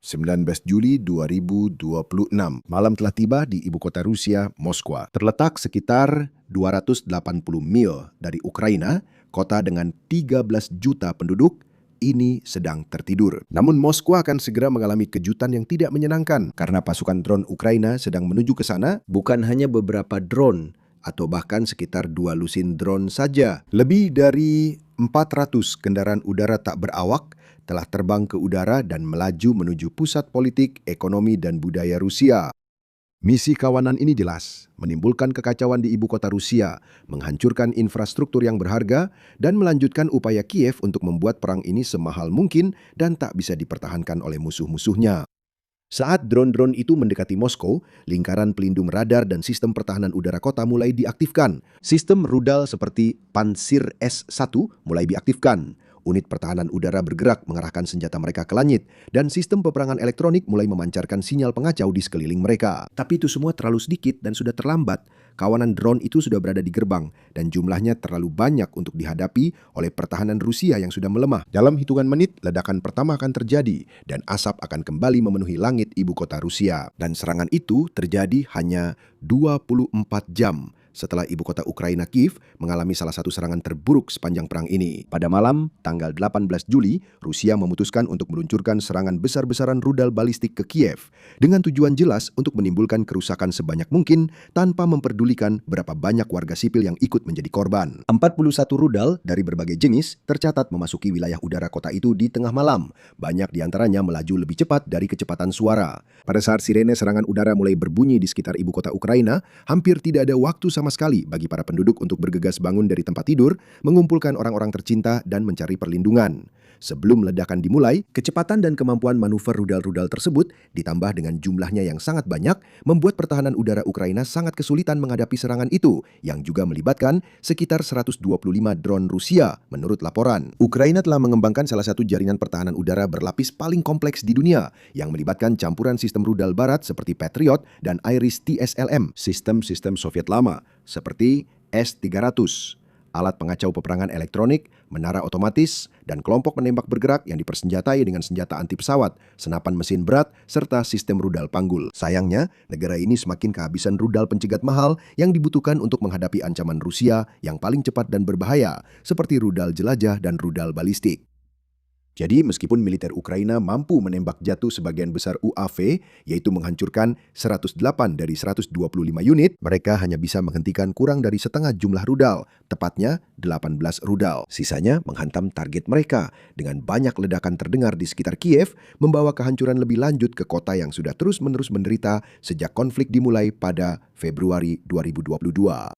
19 Juli 2026. Malam telah tiba di ibu kota Rusia, Moskwa. Terletak sekitar 280 mil dari Ukraina, kota dengan 13 juta penduduk, ini sedang tertidur. Namun Moskwa akan segera mengalami kejutan yang tidak menyenangkan karena pasukan drone Ukraina sedang menuju ke sana. Bukan hanya beberapa drone atau bahkan sekitar 2 lusin drone saja. Lebih dari 400 kendaraan udara tak berawak telah terbang ke udara dan melaju menuju pusat politik, ekonomi, dan budaya Rusia. Misi kawanan ini jelas, menimbulkan kekacauan di ibu kota Rusia, menghancurkan infrastruktur yang berharga, dan melanjutkan upaya Kiev untuk membuat perang ini semahal mungkin dan tak bisa dipertahankan oleh musuh-musuhnya. Saat drone-drone itu mendekati Moskow, lingkaran pelindung radar dan sistem pertahanan udara kota mulai diaktifkan. Sistem rudal seperti Pansir S-1 mulai diaktifkan. Unit pertahanan udara bergerak mengarahkan senjata mereka ke langit, dan sistem peperangan elektronik mulai memancarkan sinyal pengacau di sekeliling mereka. Tapi itu semua terlalu sedikit dan sudah terlambat. Kawanan drone itu sudah berada di gerbang, dan jumlahnya terlalu banyak untuk dihadapi oleh pertahanan Rusia yang sudah melemah. Dalam hitungan menit, ledakan pertama akan terjadi, dan asap akan kembali memenuhi langit ibu kota Rusia. Dan serangan itu terjadi hanya 24 jam setelah ibu kota Ukraina Kiev mengalami salah satu serangan terburuk sepanjang perang ini. Pada malam tanggal 18 Juli, Rusia memutuskan untuk meluncurkan serangan besar-besaran rudal balistik ke Kiev dengan tujuan jelas untuk menimbulkan kerusakan sebanyak mungkin tanpa memperdulikan berapa banyak warga sipil yang ikut menjadi korban. 41 rudal dari berbagai jenis tercatat memasuki wilayah udara kota itu di tengah malam. Banyak diantaranya melaju lebih cepat dari kecepatan suara. Pada saat sirene serangan udara mulai berbunyi di sekitar ibu kota Ukraina, hampir tidak ada waktu sama sekali bagi para penduduk untuk bergegas bangun dari tempat tidur, mengumpulkan orang-orang tercinta, dan mencari perlindungan. Sebelum ledakan dimulai, kecepatan dan kemampuan manuver rudal-rudal tersebut, ditambah dengan jumlahnya yang sangat banyak, membuat pertahanan udara Ukraina sangat kesulitan menghadapi serangan itu, yang juga melibatkan sekitar 125 drone Rusia, menurut laporan. Ukraina telah mengembangkan salah satu jaringan pertahanan udara berlapis paling kompleks di dunia, yang melibatkan campuran sistem rudal barat seperti Patriot dan Iris TSLM, sistem-sistem Soviet lama, seperti S-300. Alat pengacau peperangan elektronik, menara otomatis, dan kelompok menembak bergerak yang dipersenjatai dengan senjata anti pesawat, senapan mesin berat, serta sistem rudal panggul. Sayangnya, negara ini semakin kehabisan rudal pencegat mahal yang dibutuhkan untuk menghadapi ancaman Rusia yang paling cepat dan berbahaya, seperti rudal jelajah dan rudal balistik. Jadi meskipun militer Ukraina mampu menembak jatuh sebagian besar UAV, yaitu menghancurkan 108 dari 125 unit, mereka hanya bisa menghentikan kurang dari setengah jumlah rudal, tepatnya 18 rudal. Sisanya menghantam target mereka, dengan banyak ledakan terdengar di sekitar Kiev, membawa kehancuran lebih lanjut ke kota yang sudah terus-menerus menderita sejak konflik dimulai pada Februari 2022.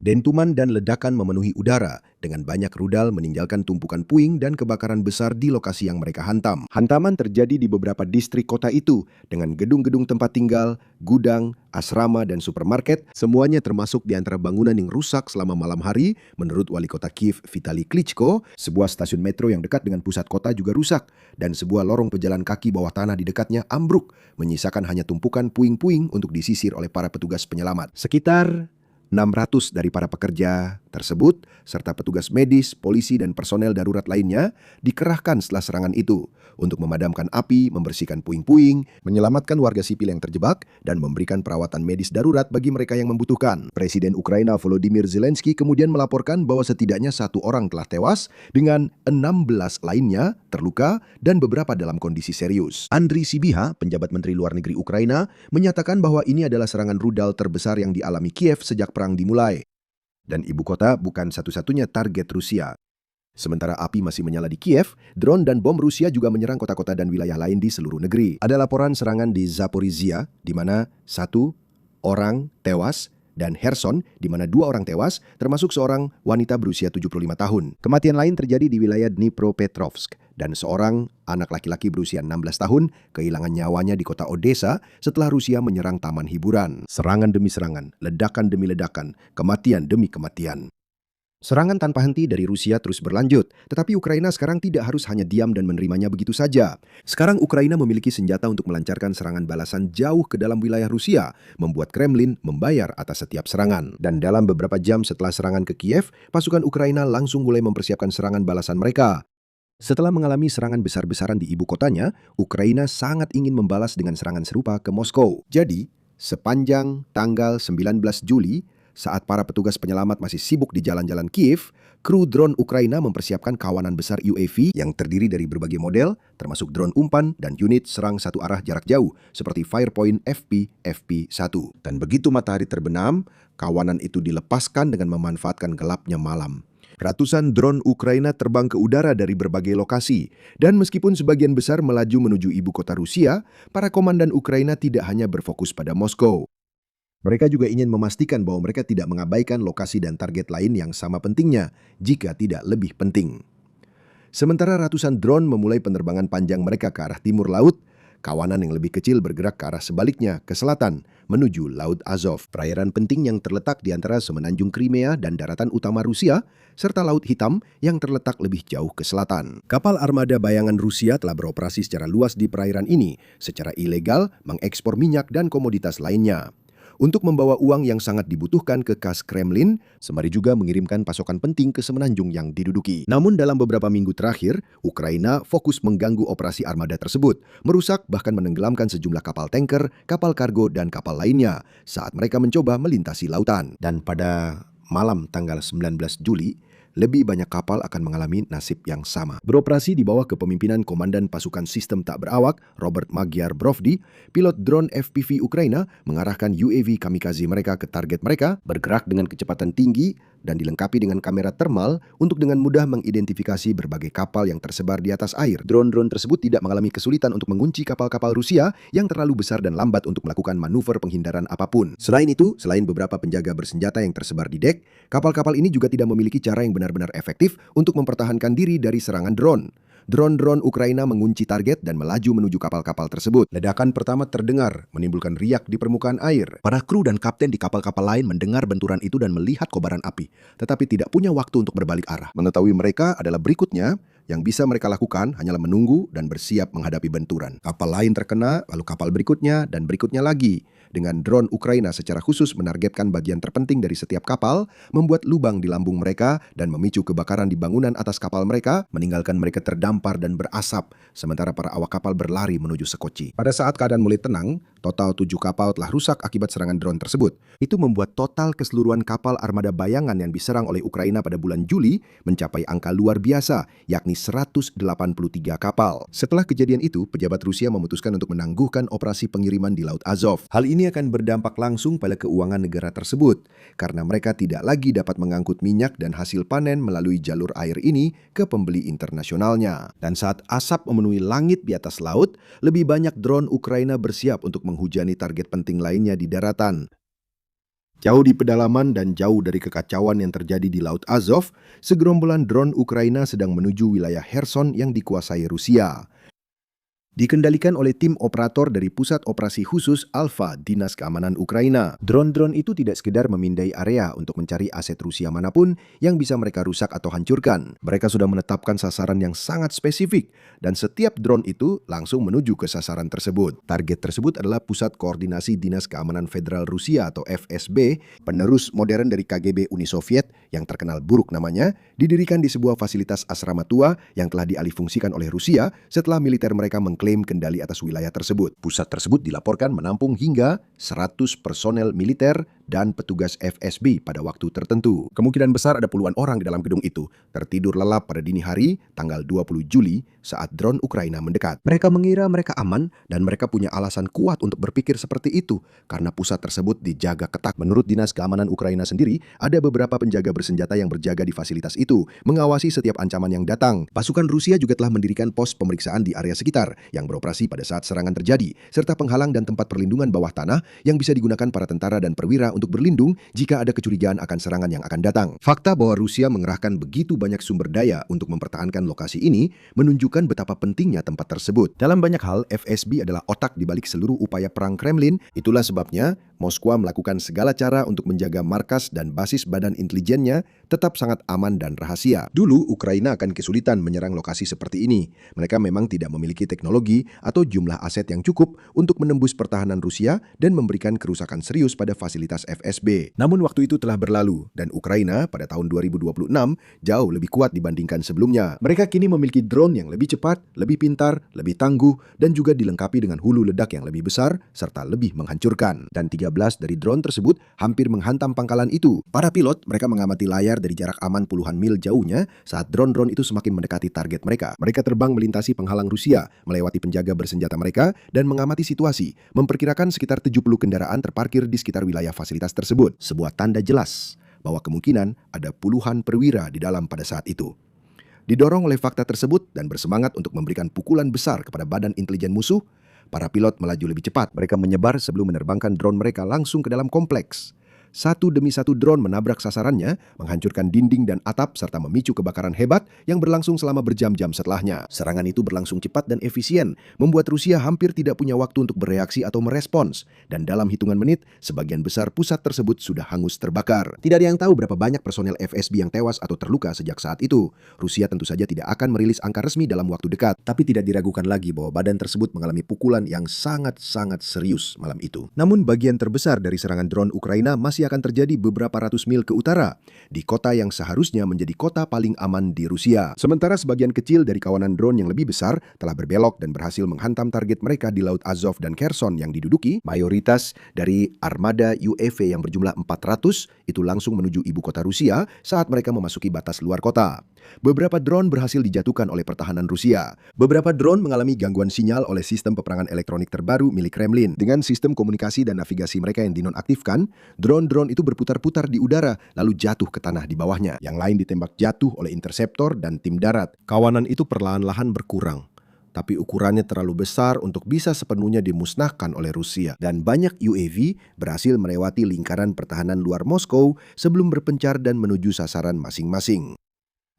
Dentuman dan ledakan memenuhi udara, dengan banyak rudal meninggalkan tumpukan puing dan kebakaran besar di lokasi yang mereka hantam. Hantaman terjadi di beberapa distrik kota itu, dengan gedung-gedung tempat tinggal, gudang, asrama, dan supermarket, semuanya termasuk di antara bangunan yang rusak selama malam hari. Menurut wali kota Kiev, Vitali Klitschko, sebuah stasiun metro yang dekat dengan pusat kota juga rusak, dan sebuah lorong pejalan kaki bawah tanah di dekatnya ambruk, menyisakan hanya tumpukan puing-puing untuk disisir oleh para petugas penyelamat. Sekitar 600 dari para pekerja tersebut, serta petugas medis, polisi, dan personel darurat lainnya dikerahkan setelah serangan itu untuk memadamkan api, membersihkan puing-puing, menyelamatkan warga sipil yang terjebak, dan memberikan perawatan medis darurat bagi mereka yang membutuhkan. Presiden Ukraina Volodymyr Zelensky kemudian melaporkan bahwa setidaknya 1 orang telah tewas, dengan 16 lainnya terluka dan beberapa dalam kondisi serius. Andriy Sybiha, penjabat Menteri Luar Negeri Ukraina, menyatakan bahwa ini adalah serangan rudal terbesar yang dialami Kiev sejak perang dimulai. Dan ibu kota bukan satu-satunya target Rusia. Sementara api masih menyala di Kiev, drone dan bom Rusia juga menyerang kota-kota dan wilayah lain di seluruh negeri. Ada laporan serangan di Zaporizhia, di mana 1 orang tewas, dan Kherson, di mana 2 orang tewas, termasuk seorang wanita berusia 75 tahun. Kematian lain terjadi di wilayah Dnipropetrovsk, dan seorang anak laki-laki berusia 16 tahun kehilangan nyawanya di kota Odessa setelah Rusia menyerang taman hiburan. Serangan demi serangan, ledakan demi ledakan, kematian demi kematian. Serangan tanpa henti dari Rusia terus berlanjut, tetapi Ukraina sekarang tidak harus hanya diam dan menerimanya begitu saja. Sekarang Ukraina memiliki senjata untuk melancarkan serangan balasan jauh ke dalam wilayah Rusia, membuat Kremlin membayar atas setiap serangan. Dan dalam beberapa jam setelah serangan ke Kiev, pasukan Ukraina langsung mulai mempersiapkan serangan balasan mereka. Setelah mengalami serangan besar-besaran di ibu kotanya, Ukraina sangat ingin membalas dengan serangan serupa ke Moskow. Jadi, sepanjang tanggal 19 Juli, saat para petugas penyelamat masih sibuk di jalan-jalan Kiev, kru drone Ukraina mempersiapkan kawanan besar UAV yang terdiri dari berbagai model, termasuk drone umpan dan unit serang satu arah jarak jauh, seperti Firepoint FP-1. Dan begitu matahari terbenam, kawanan itu dilepaskan dengan memanfaatkan gelapnya malam. Ratusan drone Ukraina terbang ke udara dari berbagai lokasi, dan meskipun sebagian besar melaju menuju ibu kota Rusia, para komandan Ukraina tidak hanya berfokus pada Moskow. Mereka juga ingin memastikan bahwa mereka tidak mengabaikan lokasi dan target lain yang sama pentingnya, jika tidak lebih penting. Sementara ratusan drone memulai penerbangan panjang mereka ke arah timur laut, kawanan yang lebih kecil bergerak ke arah sebaliknya, ke selatan, menuju Laut Azov, perairan penting yang terletak di antara semenanjung Crimea dan daratan utama Rusia, serta Laut Hitam yang terletak lebih jauh ke selatan. Kapal armada bayangan Rusia telah beroperasi secara luas di perairan ini, secara ilegal mengekspor minyak dan komoditas lainnya. Untuk membawa uang yang sangat dibutuhkan ke kas Kremlin, sembari juga mengirimkan pasokan penting ke semenanjung yang diduduki. Namun dalam beberapa minggu terakhir, Ukraina fokus mengganggu operasi armada tersebut, merusak bahkan menenggelamkan sejumlah kapal tanker, kapal kargo, dan kapal lainnya saat mereka mencoba melintasi lautan. Dan pada malam tanggal 19 Juli, lebih banyak kapal akan mengalami nasib yang sama. Beroperasi di bawah kepemimpinan Komandan Pasukan Sistem Tak Berawak, Robert Magyar Brovdi, pilot drone FPV Ukraina mengarahkan UAV kamikaze mereka ke target mereka, bergerak dengan kecepatan tinggi, dan dilengkapi dengan kamera termal untuk dengan mudah mengidentifikasi berbagai kapal yang tersebar di atas air. Drone-drone tersebut tidak mengalami kesulitan untuk mengunci kapal-kapal Rusia yang terlalu besar dan lambat untuk melakukan manuver penghindaran apapun. Selain itu, selain beberapa penjaga bersenjata yang tersebar di dek, kapal-kapal ini juga tidak memiliki cara yang benar-benar efektif untuk mempertahankan diri dari serangan drone. Drone-drone Ukraina mengunci target dan melaju menuju kapal-kapal tersebut. Ledakan pertama terdengar, menimbulkan riak di permukaan air. Para kru dan kapten di kapal-kapal lain mendengar benturan itu dan melihat kobaran api, tetapi tidak punya waktu untuk berbalik arah. Mengetahui mereka adalah berikutnya, yang bisa mereka lakukan hanyalah menunggu dan bersiap menghadapi benturan. Kapal lain terkena, lalu kapal berikutnya, dan berikutnya lagi. Dengan drone Ukraina secara khusus menargetkan bagian terpenting dari setiap kapal, membuat lubang di lambung mereka dan memicu kebakaran di bangunan atas kapal mereka, meninggalkan mereka terdampar dan berasap, sementara para awak kapal berlari menuju Sokochi. Pada saat keadaan mulai tenang, total 7 kapal telah rusak akibat serangan drone tersebut. Itu membuat total keseluruhan kapal armada bayangan yang diserang oleh Ukraina pada bulan Juli mencapai angka luar biasa, yakni 183 kapal. Setelah kejadian itu, pejabat Rusia memutuskan untuk menangguhkan operasi pengiriman di Laut Azov. Hal ini akan berdampak langsung pada keuangan negara tersebut, karena mereka tidak lagi dapat mengangkut minyak dan hasil panen melalui jalur air ini ke pembeli internasionalnya. Dan saat asap memenuhi langit di atas laut, lebih banyak drone Ukraina bersiap untuk menghujani target penting lainnya di daratan. Jauh di pedalaman dan jauh dari kekacauan yang terjadi di Laut Azov, segerombolan drone Ukraina sedang menuju wilayah Kherson yang dikuasai Rusia. Dikendalikan oleh tim operator dari Pusat Operasi Khusus Alfa Dinas Keamanan Ukraina. Drone-drone itu tidak sekedar memindai area untuk mencari aset Rusia manapun yang bisa mereka rusak atau hancurkan. Mereka sudah menetapkan sasaran yang sangat spesifik, dan setiap drone itu langsung menuju ke sasaran tersebut. Target tersebut adalah Pusat Koordinasi Dinas Keamanan Federal Rusia atau FSB, penerus modern dari KGB Uni Soviet yang terkenal buruk namanya, didirikan di sebuah fasilitas asrama tua yang telah dialihfungsikan oleh Rusia setelah militer mereka mengklaim kendali atas wilayah tersebut. Pusat tersebut dilaporkan menampung hingga 100 personel militer dan petugas FSB pada waktu tertentu. Kemungkinan besar ada puluhan orang di dalam gedung itu tertidur lelap pada dini hari tanggal 20 Juli saat drone Ukraina mendekat. Mereka mengira mereka aman dan mereka punya alasan kuat untuk berpikir seperti itu karena pusat tersebut dijaga ketat. Menurut Dinas Keamanan Ukraina sendiri, ada beberapa penjaga bersenjata yang berjaga di fasilitas itu, mengawasi setiap ancaman yang datang. Pasukan Rusia juga telah mendirikan pos pemeriksaan di area sekitar yang beroperasi pada saat serangan terjadi, serta penghalang dan tempat perlindungan bawah tanah yang bisa digunakan para tentara dan perwira untuk berlindung jika ada kecurigaan akan serangan yang akan datang. Fakta bahwa Rusia mengerahkan begitu banyak sumber daya untuk mempertahankan lokasi ini menunjukkan betapa pentingnya tempat tersebut. Dalam banyak hal, FSB adalah otak di balik seluruh upaya perang Kremlin. Itulah sebabnya Moskwa melakukan segala cara untuk menjaga markas dan basis badan intelijennya tetap sangat aman dan rahasia. Dulu, Ukraina akan kesulitan menyerang lokasi seperti ini. Mereka memang tidak memiliki teknologi atau jumlah aset yang cukup untuk menembus pertahanan Rusia dan memberikan kerusakan serius pada fasilitas FSB. Namun waktu itu telah berlalu, dan Ukraina pada tahun 2026 jauh lebih kuat dibandingkan sebelumnya. Mereka kini memiliki drone yang lebih cepat, lebih pintar, lebih tangguh, dan juga dilengkapi dengan hulu ledak yang lebih besar, serta lebih menghancurkan. Dan 13 dari drone tersebut hampir menghantam pangkalan itu. Para pilot, mereka mengamati layar dari jarak aman puluhan mil jauhnya saat drone-drone itu semakin mendekati target mereka. Mereka terbang melintasi penghalang Rusia, melewati penjaga bersenjata mereka, dan mengamati situasi. Memperkirakan sekitar 70 kendaraan terparkir di sekitar wilayah fasilitas tersebut. Sebuah tanda jelas bahwa kemungkinan ada puluhan perwira di dalam pada saat itu. Didorong oleh fakta tersebut dan bersemangat untuk memberikan pukulan besar kepada badan intelijen musuh, para pilot melaju lebih cepat. Mereka menyebar sebelum menerbangkan drone mereka langsung ke dalam kompleks. Satu demi satu drone menabrak sasarannya, menghancurkan dinding dan atap serta memicu kebakaran hebat yang berlangsung selama berjam-jam setelahnya. Serangan itu berlangsung cepat dan efisien, membuat Rusia hampir tidak punya waktu untuk bereaksi atau merespons. Dan dalam hitungan menit, sebagian besar pusat tersebut sudah hangus terbakar. Tidak ada yang tahu berapa banyak personel FSB yang tewas atau terluka sejak saat itu. Rusia tentu saja tidak akan merilis angka resmi dalam waktu dekat, tapi tidak diragukan lagi bahwa badan tersebut mengalami pukulan yang sangat-sangat serius malam itu. Namun bagian terbesar dari serangan drone Ukraina masih akan terjadi beberapa ratus mil ke utara, di kota yang seharusnya menjadi kota paling aman di Rusia. Sementara sebagian kecil dari kawanan drone yang lebih besar telah berbelok dan berhasil menghantam target mereka di Laut Azov dan Kherson yang diduduki, mayoritas dari armada UAV yang berjumlah 400 itu langsung menuju ibu kota Rusia saat mereka memasuki batas luar kota. Beberapa drone berhasil dijatuhkan oleh pertahanan Rusia. Beberapa drone mengalami gangguan sinyal oleh sistem peperangan elektronik terbaru milik Kremlin. Dengan sistem komunikasi dan navigasi mereka yang dinonaktifkan, drone-drone itu berputar-putar di udara lalu jatuh ke tanah di bawahnya. Yang lain ditembak jatuh oleh interseptor dan tim darat. Kawanan itu perlahan-lahan berkurang, tapi ukurannya terlalu besar untuk bisa sepenuhnya dimusnahkan oleh Rusia. Dan banyak UAV berhasil melewati lingkaran pertahanan luar Moskow sebelum berpencar dan menuju sasaran masing-masing.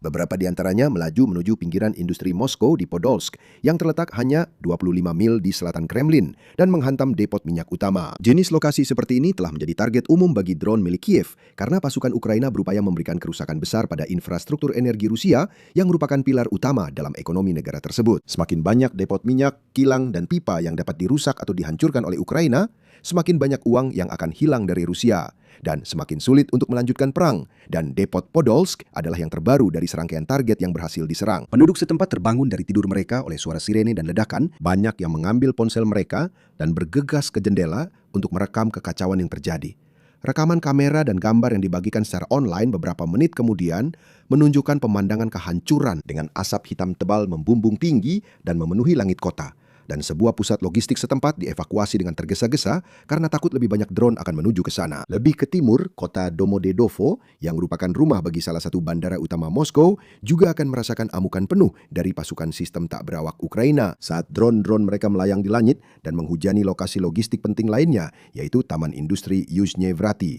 Beberapa di antaranya melaju menuju pinggiran industri Moskow di Podolsk yang terletak hanya 25 mil di selatan Kremlin dan menghantam depot minyak utama. Jenis lokasi seperti ini telah menjadi target umum bagi drone milik Kiev karena pasukan Ukraina berupaya memberikan kerusakan besar pada infrastruktur energi Rusia yang merupakan pilar utama dalam ekonomi negara tersebut. Semakin banyak depot minyak, kilang, dan pipa yang dapat dirusak atau dihancurkan oleh Ukraina, semakin banyak uang yang akan hilang dari Rusia dan semakin sulit untuk melanjutkan perang. Dan depot Podolsk adalah yang terbaru dari serangkaian target yang berhasil diserang. Penduduk setempat terbangun dari tidur mereka oleh suara sirene dan ledakan. Banyak yang mengambil ponsel mereka dan bergegas ke jendela untuk merekam kekacauan yang terjadi. Rekaman kamera dan gambar yang dibagikan secara online beberapa menit kemudian menunjukkan pemandangan kehancuran dengan asap hitam tebal membumbung tinggi dan memenuhi langit kota. Dan sebuah pusat logistik setempat dievakuasi dengan tergesa-gesa karena takut lebih banyak drone akan menuju ke sana. Lebih ke timur, kota Domodedovo yang merupakan rumah bagi salah satu bandara utama Moskow juga akan merasakan amukan penuh dari pasukan sistem tak berawak Ukraina saat drone-drone mereka melayang di langit dan menghujani lokasi logistik penting lainnya, yaitu Taman Industri Yuzhny Vrati.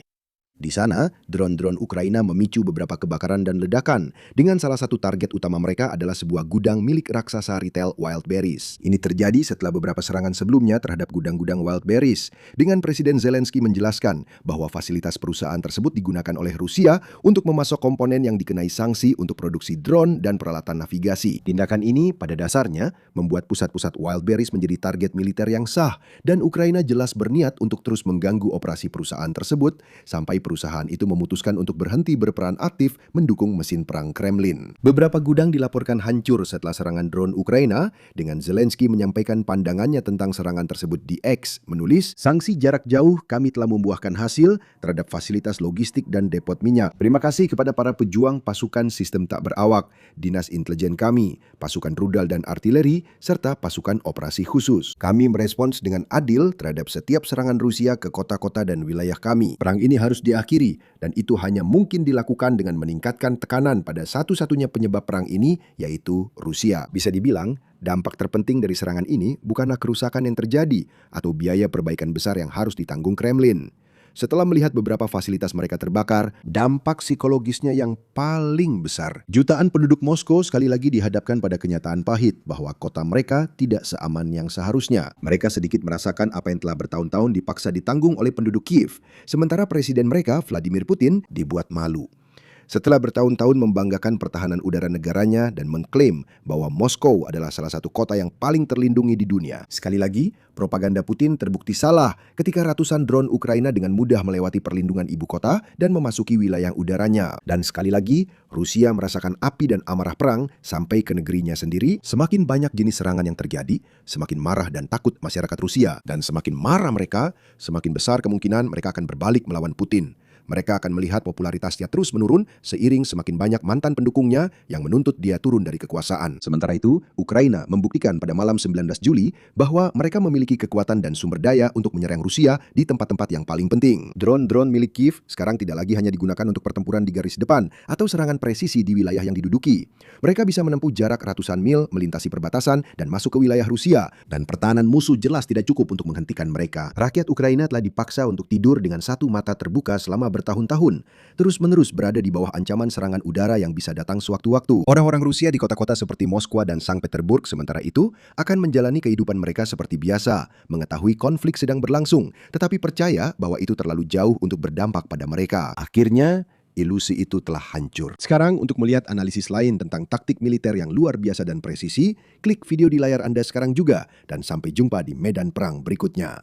Di sana, drone-drone Ukraina memicu beberapa kebakaran dan ledakan, dengan salah satu target utama mereka adalah sebuah gudang milik raksasa retail Wildberries. Ini terjadi setelah beberapa serangan sebelumnya terhadap gudang-gudang Wildberries, dengan Presiden Zelensky menjelaskan bahwa fasilitas perusahaan tersebut digunakan oleh Rusia untuk memasok komponen yang dikenai sanksi untuk produksi drone dan peralatan navigasi. Tindakan ini pada dasarnya membuat pusat-pusat Wildberries menjadi target militer yang sah, dan Ukraina jelas berniat untuk terus mengganggu operasi perusahaan tersebut sampai perusahaan itu memutuskan untuk berhenti berperan aktif mendukung mesin perang Kremlin. Beberapa gudang dilaporkan hancur setelah serangan drone Ukraina, dengan Zelensky menyampaikan pandangannya tentang serangan tersebut di X, menulis, "Sanksi jarak jauh kami telah membuahkan hasil terhadap fasilitas logistik dan depot minyak. Terima kasih kepada para pejuang pasukan sistem tak berawak, dinas intelijen kami, pasukan rudal dan artileri, serta pasukan operasi khusus. Kami merespons dengan adil terhadap setiap serangan Rusia ke kota-kota dan wilayah kami. Perang ini harus diakhiri, dan itu hanya mungkin dilakukan dengan meningkatkan tekanan pada satu-satunya penyebab perang ini, yaitu Rusia." Bisa dibilang, dampak terpenting dari serangan ini bukanlah kerusakan yang terjadi atau biaya perbaikan besar yang harus ditanggung Kremlin. Setelah melihat beberapa fasilitas mereka terbakar, dampak psikologisnya yang paling besar. Jutaan penduduk Moskow sekali lagi dihadapkan pada kenyataan pahit bahwa kota mereka tidak seaman yang seharusnya. Mereka sedikit merasakan apa yang telah bertahun-tahun dipaksa ditanggung oleh penduduk Kiev, sementara presiden mereka, Vladimir Putin, dibuat malu. Setelah bertahun-tahun membanggakan pertahanan udara negaranya dan mengklaim bahwa Moskow adalah salah satu kota yang paling terlindungi di dunia. Sekali lagi, propaganda Putin terbukti salah ketika ratusan drone Ukraina dengan mudah melewati perlindungan ibu kota dan memasuki wilayah udaranya. Dan sekali lagi, Rusia merasakan api dan amarah perang sampai ke negerinya sendiri. Semakin banyak jenis serangan yang terjadi, semakin marah dan takut masyarakat Rusia. Dan semakin marah mereka, semakin besar kemungkinan mereka akan berbalik melawan Putin. Mereka akan melihat popularitasnya terus menurun seiring semakin banyak mantan pendukungnya yang menuntut dia turun dari kekuasaan. Sementara itu, Ukraina membuktikan pada malam 19 Juli bahwa mereka memiliki kekuatan dan sumber daya untuk menyerang Rusia di tempat-tempat yang paling penting. Drone-drone milik Kiev sekarang tidak lagi hanya digunakan untuk pertempuran di garis depan atau serangan presisi di wilayah yang diduduki. Mereka bisa menempuh jarak ratusan mil, melintasi perbatasan, dan masuk ke wilayah Rusia. Dan pertahanan musuh jelas tidak cukup untuk menghentikan mereka. Rakyat Ukraina telah dipaksa untuk tidur dengan satu mata terbuka selama bertahun-tahun, terus-menerus berada di bawah ancaman serangan udara yang bisa datang sewaktu-waktu. Orang-orang Rusia di kota-kota seperti Moskwa dan Sankt Petersburg sementara itu akan menjalani kehidupan mereka seperti biasa, mengetahui konflik sedang berlangsung, tetapi percaya bahwa itu terlalu jauh untuk berdampak pada mereka. Akhirnya, ilusi itu telah hancur. Sekarang untuk melihat analisis lain tentang taktik militer yang luar biasa dan presisi, klik video di layar Anda sekarang juga, dan sampai jumpa di medan perang berikutnya.